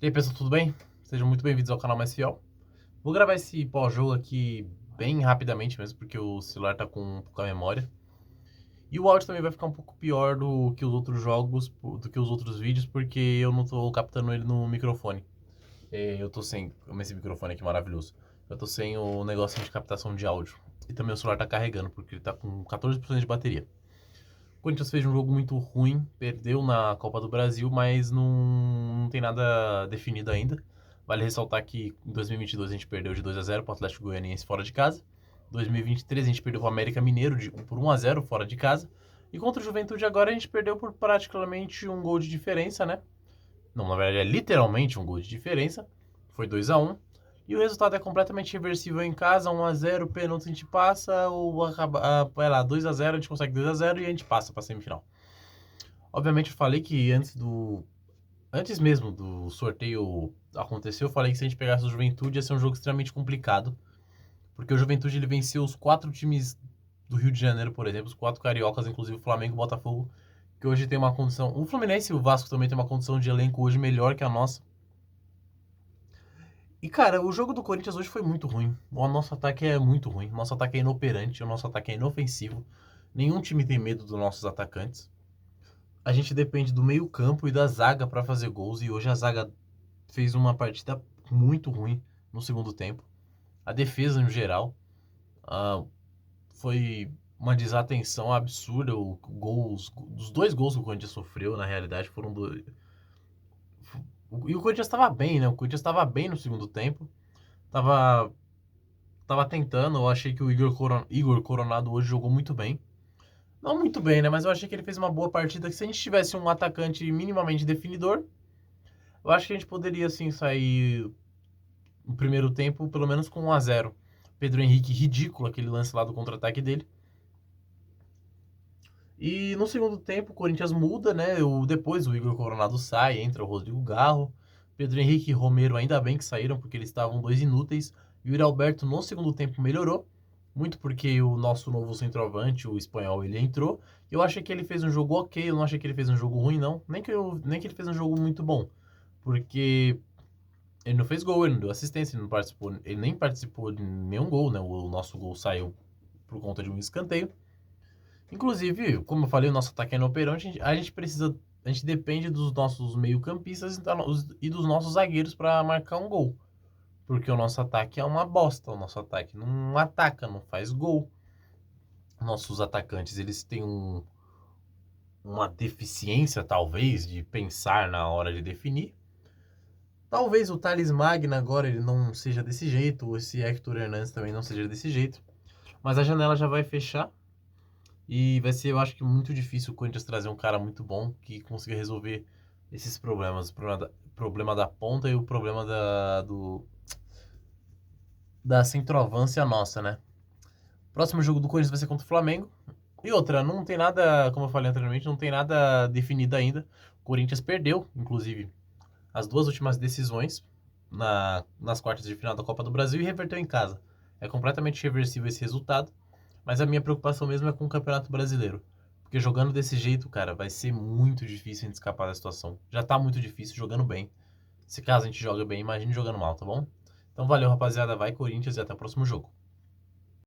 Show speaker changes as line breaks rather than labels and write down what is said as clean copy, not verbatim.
E aí, pessoal, tudo bem? Sejam muito bem-vindos ao canal Mais Fiel. Vou gravar esse pós-jogo aqui bem rapidamente mesmo, porque o celular tá com pouca memória. E o áudio também vai ficar um pouco pior do que os outros jogos, do que os outros vídeos, porque eu não tô captando ele no microfone. Eu tô sem esse microfone aqui maravilhoso. Eu tô sem o negocinho de captação de áudio. E também o celular tá carregando, porque ele tá com 14% de bateria. O Corinthians fez um jogo muito ruim, perdeu na Copa do Brasil, mas não tem nada definido ainda. Vale ressaltar que em 2022 a gente perdeu de 2-0 para o Atlético Goianiense fora de casa. Em 2023 a gente perdeu para o América Mineiro por 1-0 fora de casa. E contra o Juventude agora a gente perdeu por praticamente um gol de diferença, né? Não, na verdade é literalmente um gol de diferença. Foi 2-1. E o resultado é completamente reversível em casa, 1-0, pênalti a gente passa, ou acaba, vai lá, 2-0, a gente consegue 2-0 e a gente passa para a semifinal. Obviamente eu falei que antes mesmo do sorteio acontecer, eu falei que se a gente pegasse o Juventude ia ser um jogo extremamente complicado, porque o Juventude ele venceu os 4 times do Rio de Janeiro, por exemplo, os 4 cariocas, inclusive o Flamengo e o Botafogo, que hoje tem uma condição, o Fluminense e o Vasco também tem uma condição de elenco hoje melhor que a nossa. E, cara, o jogo do Corinthians hoje foi muito ruim. O nosso ataque é muito ruim. O nosso ataque é inoperante, o nosso ataque é inofensivo. Nenhum time tem medo dos nossos atacantes. A gente depende do meio-campo e da zaga para fazer gols. E hoje a zaga fez uma partida muito ruim no segundo tempo. A defesa, no geral, foi uma desatenção absurda. Dos 2 gols que o Corinthians sofreu, na realidade, foram dois. E o Corinthians estava bem, né? O Corinthians estava bem no segundo tempo. Tava Tava tentando, eu achei que o Igor Coronado hoje jogou muito bem. Não muito bem, né? Mas eu achei que ele fez uma boa partida. Que se a gente tivesse um atacante minimamente definidor, eu acho que a gente poderia, assim, sair no primeiro tempo, pelo menos com 1-0. Pedro Henrique, ridículo aquele lance lá do contra-ataque dele. E no segundo tempo, o Corinthians muda, né? Depois o Igor Coronado sai, entra o Rodrigo Garro. Pedro Henrique e Romero, ainda bem que saíram, porque eles estavam dois inúteis. E o Yuri Alberto no segundo tempo melhorou. Muito porque o nosso novo centroavante, o espanhol, ele entrou. Eu achei que ele fez um jogo ok, eu não achei que ele fez um jogo ruim, não. Nem que ele fez um jogo muito bom. Porque ele não fez gol, ele não deu assistência, ele não participou, ele nem participou de nenhum gol, né? O nosso gol saiu por conta de um escanteio. Inclusive, como eu falei, o nosso ataque é inoperante, a gente depende dos nossos meio-campistas e dos nossos zagueiros para marcar um gol. Porque o nosso ataque é uma bosta, o nosso ataque não ataca, não faz gol. Nossos atacantes, eles têm uma deficiência, talvez, de pensar na hora de definir. Talvez o Thales Magna agora ele não seja desse jeito, ou esse Hector Hernandes também não seja desse jeito. Mas a janela já vai fechar. E vai ser, eu acho que muito difícil o Corinthians trazer um cara muito bom que consiga resolver esses problemas. O problema da ponta e o problema da centroavância nossa, né? Próximo jogo do Corinthians vai ser contra o Flamengo. E outra, não tem nada, como eu falei anteriormente, não tem nada definido ainda. O Corinthians perdeu, inclusive, as 2 últimas decisões nas quartas de final da Copa do Brasil e reverteu em casa. É completamente reversível esse resultado. Mas a minha preocupação mesmo é com o Campeonato Brasileiro. Porque jogando desse jeito, cara, vai ser muito difícil a gente escapar da situação. Já tá muito difícil jogando bem. Se caso a gente joga bem, imagine jogando mal, tá bom? Então valeu, rapaziada. Vai, Corinthians, e até o próximo jogo.